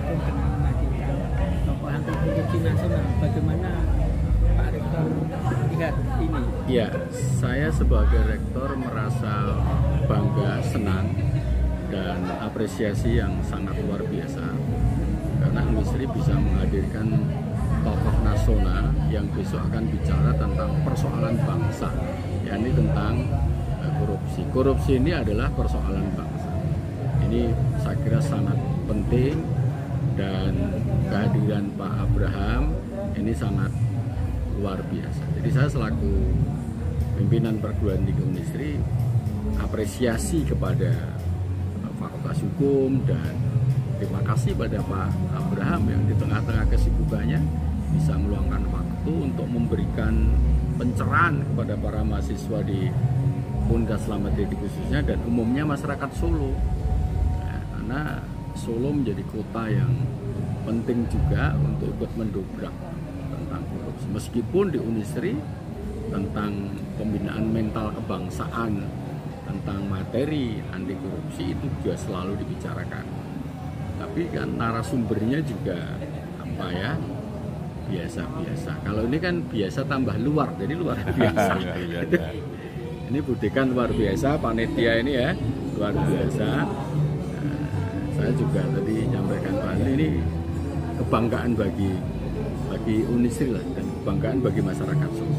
Hukum pernah menghadirkan tokoh anti korupsi nasional. Bagaimana Pak Rektor lihat ini? Ya, saya sebagai rektor merasa bangga, senang, dan apresiasi yang sangat luar biasa karena Unisri bisa menghadirkan tokoh nasional yang besok akan bicara tentang persoalan bangsa, yakni tentang korupsi. Korupsi ini adalah persoalan bangsa. Ini saya kira sangat penting, dan kehadiran Pak Abraham ini sangat luar biasa. Jadi saya selaku pimpinan perguruan tinggi Unisri apresiasi kepada Fakultas Hukum dan terima kasih pada Pak Abraham yang di tengah-tengah kesibukannya bisa meluangkan waktu untuk memberikan pencerahan kepada para mahasiswa di Universitas Slamet Riyadi khususnya dan umumnya masyarakat Solo. Nah, karena Solo menjadi kota yang penting juga untuk ikut mendobrak tentang korupsi. Meskipun di Unisri tentang pembinaan mental kebangsaan, tentang materi anti korupsi itu juga selalu dibicarakan. Tapi kan narasumbernya juga apa ya, biasa-biasa. Kalau ini kan biasa tambah luar, jadi luar biasa. Ini budikan luar biasa, panitia ini ya luar biasa. Saya juga tadi nyampaikan Pak ini kebanggaan bagi Unisri lah, dan kebanggaan bagi masyarakat Solo.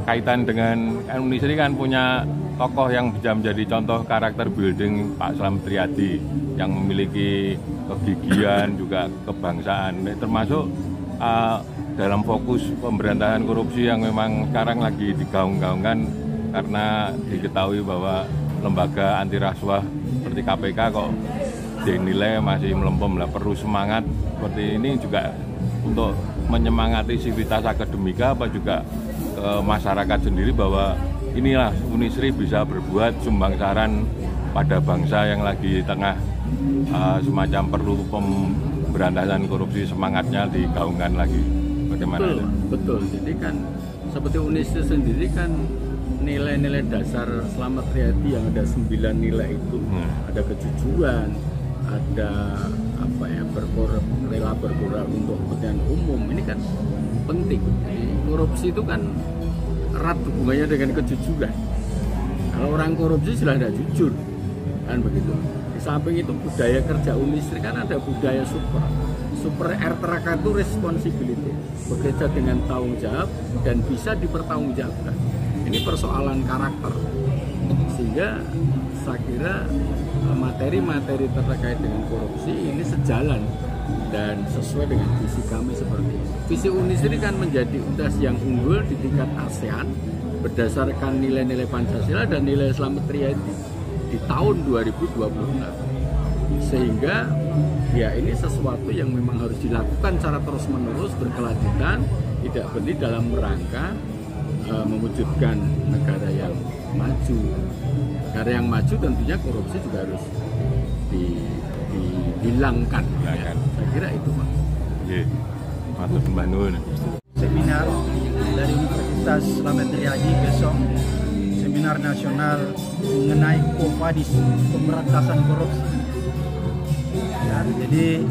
Kaitan dengan Unisri kan punya tokoh yang bisa menjadi contoh karakter building Pak Slamet Riyadi yang memiliki kegigihan juga kebangsaan, termasuk dalam fokus pemberantasan korupsi yang memang sekarang lagi digaung-gaungkan karena diketahui bahwa lembaga anti rasuah seperti KPK kok dinilai masih melempem lah. Perlu semangat seperti ini juga untuk menyemangati sivitas akademika apa juga ke masyarakat sendiri bahwa inilah Unisri bisa berbuat sumbang saran pada bangsa yang lagi di tengah semacam perlu pemberantasan korupsi, semangatnya digaungkan lagi. Bagaimana? Betul. Jadi kan seperti Unisri sendiri kan nilai-nilai dasar Slamet Riyadi yang ada 9 nilai itu ada kejujuran, ada apa ya, rela berkorban untuk kepentingan umum. Ini kan penting. Jadi, korupsi itu kan erat hubungannya dengan kejujuran. Kalau orang korupsi sudah tidak jujur, kan begitu. Di samping itu budaya kerja Unisri kan ada budaya super ertraka itu responsibility, bekerja dengan tanggung jawab dan bisa dipertanggungjawabkan. Ini persoalan karakter, sehingga saya kira materi-materi terkait dengan korupsi ini sejalan dan sesuai dengan visi kami seperti ini. Visi Unisri kan menjadi universitas yang unggul di tingkat ASEAN berdasarkan nilai-nilai Pancasila dan nilai Slamet Riyadi di tahun 2026. Sehingga ya ini sesuatu yang memang harus dilakukan secara terus-menerus, berkelanjutan, tidak berhenti dalam rangka mewujudkan negara yang maju. Negara yang maju tentunya korupsi juga harus dihilangkan. Ya. Saya kira itu Pak. Oke, matur Mbak Nun. Seminar dari Universitas Slamet Riyadi besok, seminar nasional mengenai Quo-Vadis, pemberantasan korupsi. Ya, jadi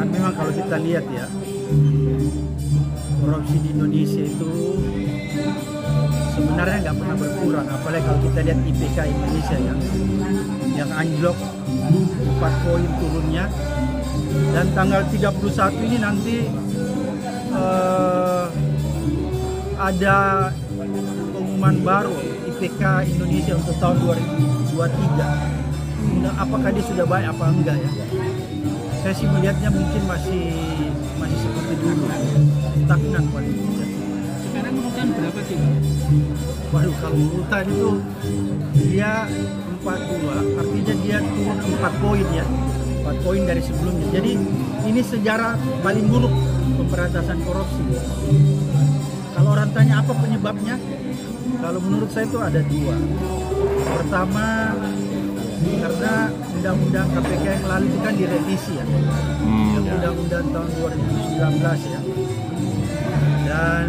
kan memang kalau kita lihat ya, korupsi di Indonesia itu sebenarnya nggak pernah berkurang, apalagi kalau kita lihat IPK Indonesia yang anjlok 4 poin turunnya, dan tanggal 31 ini nanti ada pengumuman baru IPK Indonesia untuk tahun 2023. Apakah dia sudah baik apa enggak ya? Saya sih melihatnya mungkin masih seperti dulu, stagnan paling tidak. Sekarang urutan berapa sih? Waduh, kalau urutan itu dia 42, artinya dia turun 4 poin ya, 4 poin dari sebelumnya. Jadi ini sejarah paling buruk pemberantasan korupsi. Kalau orang tanya apa penyebabnya, kalau menurut saya itu ada 2. Pertama, karena undang-undang KPK yang lalu itu kan direvisi ya, undang-undang tahun 2019 ya, dan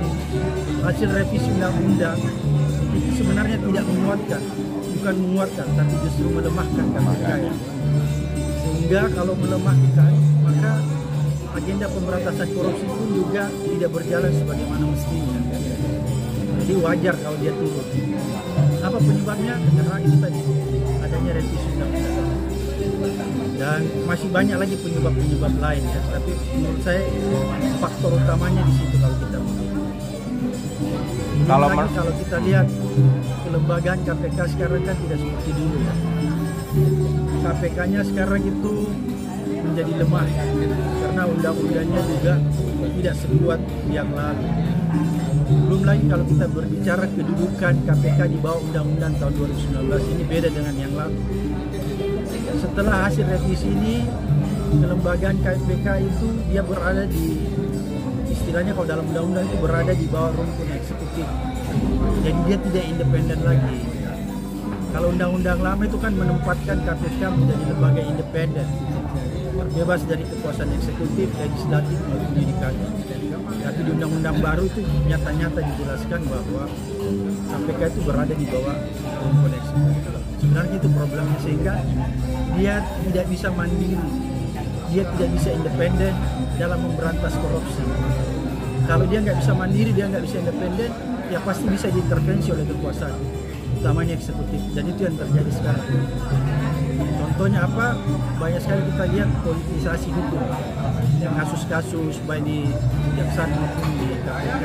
hasil revisi undang-undang itu sebenarnya tidak bukan menguatkan, tapi justru melemahkan KPK ya. Sehingga kalau melemahkan maka agenda pemberantasan korupsi pun juga tidak berjalan sebagaimana mestinya. Jadi wajar kalau dia turun. Apa penyebabnya? Karena itu tadi adanya revisi undang-undang. Dan masih banyak lagi penyebab-penyebab lain ya. Tapi menurut saya faktor utamanya di situ kalau kita melihat. Kalau kita lihat kelembagaan KPK sekarang kan tidak seperti dulu ya. KPK-nya sekarang itu menjadi lemah karena undang-undangnya juga tidak sekuat yang lalu. Belum lagi kalau kita berbicara kedudukan KPK di bawah undang-undang tahun 2019 ini beda dengan yang lalu. Setelah hasil revisi ini, kelembagaan KPK itu dia berada di, istilahnya kalau dalam undang-undang itu berada di bawah rumpun eksekutif. Jadi dia tidak independen lagi. Kalau undang-undang lama itu kan menempatkan KPK menjadi lembaga independen, terbebas dari kekuasaan eksekutif, legislatif maupun yudikatif. Tapi di undang-undang baru itu nyata-nyata dijelaskan bahwa KPK itu berada di bawah rumpun eksekutif. Sebenarnya itu problemnya, sehingga dia tidak bisa mandiri, dia tidak bisa independen dalam memberantas korupsi. Kalau dia nggak bisa mandiri, dia nggak bisa independen, ya pasti bisa diintervensi oleh kekuasaan, utamanya eksekutif. Dan itu yang terjadi sekarang. Contohnya apa? Banyak sekali kita lihat politisasi hukum, kasus-kasus baik di kejaksaan maupun di KPK.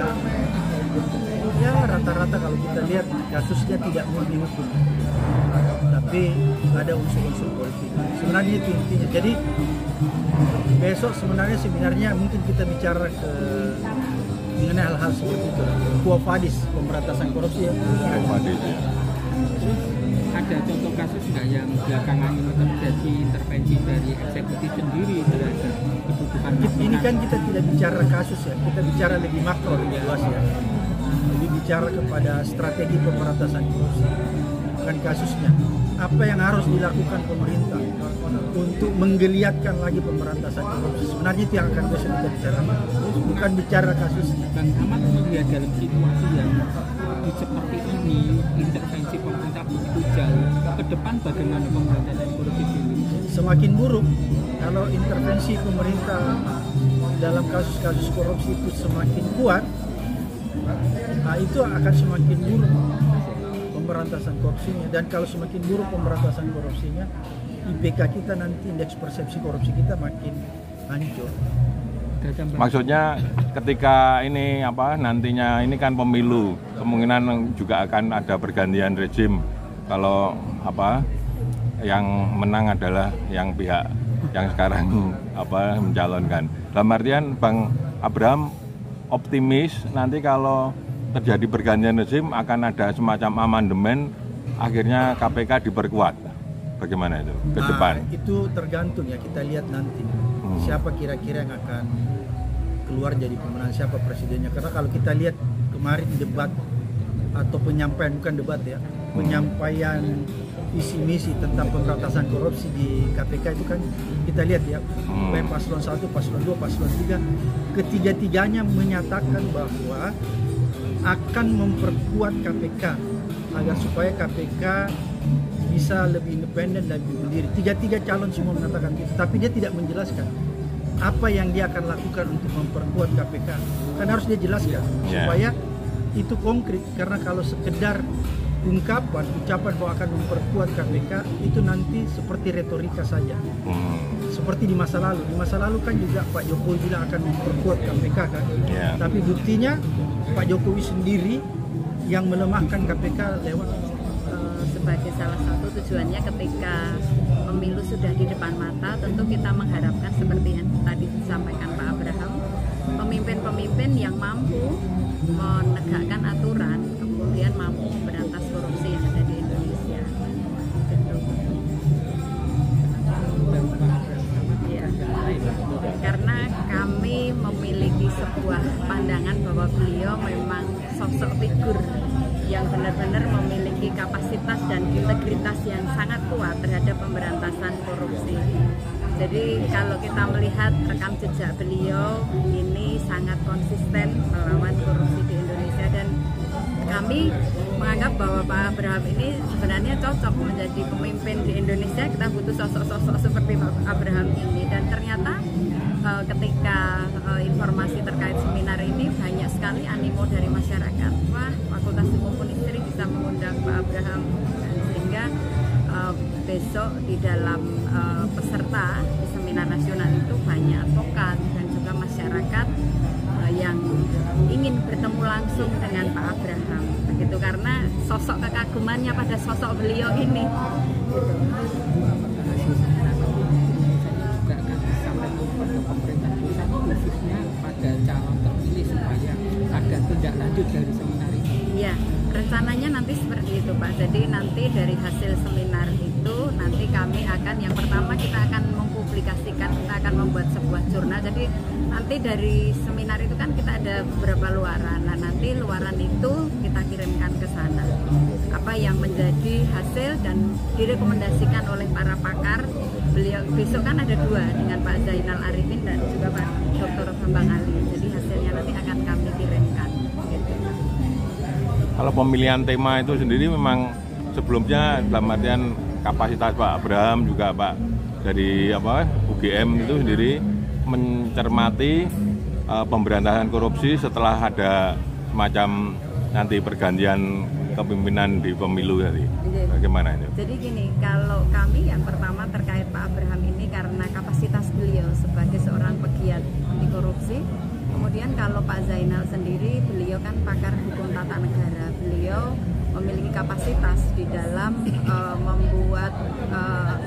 Ya rata-rata kalau kita lihat kasusnya tidak murni hukum, tapi ada unsur-unsur politik. Sebenarnya itu intinya. Jadi besok sebenarnya mungkin kita bicara mengenai hal-hal seperti itu. Quo vadis, pemberantasan korupsi. Quo vadis. Ada contoh kasus nggak yang belakangan ini terjadi intervensi dari eksekutif sendiri terhadap kebutuhan? Ini kan kita tidak bicara kasus ya, kita bicara lebih makro, lebih luas ya. Lebih bicara kepada strategi pemberantasan korupsi, bukan kasusnya. Apa yang harus dilakukan pemerintah untuk menggeliatkan lagi pemberantasan korupsi? Sebenarnya itu yang akan besok kita bicarakan, bukan bicara kasusnya. Bang Ahmad melihat dalam situasi yang seperti ini, intervensi pemerintah begitu jauh, ke depan bagaimana pemberantasan korupsi ini? Semakin buruk. Kalau intervensi pemerintah dalam kasus-kasus korupsi itu semakin kuat, nah itu akan semakin buruk pemberantasan korupsinya. Dan kalau semakin buruk pemberantasan korupsinya, IPK kita nanti, indeks persepsi korupsi kita makin hancur. Maksudnya ketika ini nantinya ini kan pemilu, kemungkinan juga akan ada pergantian rezim. Kalau yang menang adalah yang pihak yang sekarang mencalonkan. Dalam artian Bang Abraham optimis nanti kalau terjadi pergantian rezim akan ada semacam amandemen, akhirnya KPK diperkuat. Bagaimana itu ke depan? Itu tergantung ya, kita lihat nanti siapa kira-kira yang akan keluar jadi pemenang, siapa presidennya. Karena kalau kita lihat kemarin debat atau penyampaian, bukan debat ya, penyampaian visi misi tentang pemberantasan korupsi di KPK itu kan kita lihat ya, baik paslon 1, paslon 2, paslon 3, ketiga-tiganya menyatakan bahwa akan memperkuat KPK agar supaya KPK bisa lebih independen dan lebih berdiri. Tiga-tiga calon semua mengatakan itu, tapi dia tidak menjelaskan apa yang dia akan lakukan untuk memperkuat KPK. Kan harus dia jelaskan supaya itu konkret, karena kalau sekedar ucapan bahwa akan memperkuat KPK itu nanti seperti retorika saja. Seperti di masa lalu. Di masa lalu kan juga Pak Jokowi bilang akan memperkuat KPK kan. Tapi buktinya Pak Jokowi sendiri yang melemahkan KPK lewat sebagai salah satu tujuannya ketika pemilu sudah di depan mata, tentu kita mengharapkan seperti yang tadi disampaikan Pak Abraham, pemimpin-pemimpin yang mampu menegakkan aturan, kemudian mampu memberantas korupsi yang ada di Indonesia. Ya. Karena kami memiliki sebuah pandangan bahwa beliau memang sosok figur yang benar-benar memiliki kapasitas dan integritas yang sangat kuat terhadap pemberantasan korupsi. Jadi kalau kita melihat rekam jejak beliau ini sangat konsisten melawan korupsi di Indonesia, dan kami menganggap bahwa Pak Abraham ini sebenarnya cocok menjadi pemimpin di Indonesia. Kita butuh sosok-sosok seperti Pak Abraham ini, dan ternyata ketika informasi terkait seminar ini banyak sekali animo dari masyarakat. Wah, Fakultas Hukum Unistri bisa mengundang Pak Abraham, dan sehingga besok di dalam peserta di seminar nasional itu banyak advokat dan juga masyarakat yang ingin bertemu langsung dengan Pak Abraham, begitu, karena sosok kekagumannya pada sosok beliau ini. Gitu. Juga akan disampaikan kepada pemerintah pusat khususnya pada calon terpilih supaya ada tindak lanjut dari seminar ini. Ya, rencananya nanti seperti itu Pak. Jadi nanti dari hasil seminar itu nanti kami akan, yang pertama kita akan mempublikasikan, kita akan membuat sebuah jurnal. Jadi nanti dari seminar itu kan kita ada beberapa luaran. Nah, nanti luaran itu kita kirimkan ke sana. Apa yang menjadi hasil dan direkomendasikan oleh para pakar. Beliau besok kan ada 2 dengan Pak Zainal Arifin dan juga Pak Dr. Bambang Ali. Jadi hasilnya nanti akan kami kirimkan. Gitu. Kalau pemilihan tema itu sendiri memang sebelumnya dalam artian kapasitas Pak Abraham juga Pak dari UGM itu sendiri mencermati pemberantasan korupsi setelah ada semacam nanti pergantian kepemimpinan di pemilu tadi. Bagaimana ini? Jadi gini, kalau kami yang pertama terkait Pak Abraham ini karena kapasitas beliau sebagai seorang pegiat anti korupsi. Kemudian kalau Pak Zainal sendiri, beliau kan pakar hukum tata negara. Beliau memiliki kapasitas di dalam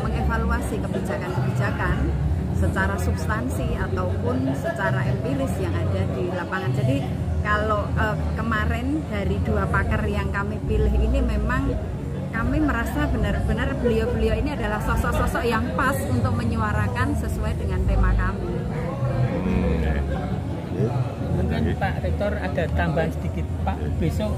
mengevaluasi kebijakan-kebijakan secara substansi ataupun secara empiris yang ada di lapangan. Jadi kalau kemarin dari 2 pakar yang kami pilih ini memang kami merasa benar-benar beliau-beliau ini adalah sosok-sosok yang pas untuk menyuarakan sesuai dengan tema kami. Mungkin Pak Rektor ada tambahan sedikit Pak, besok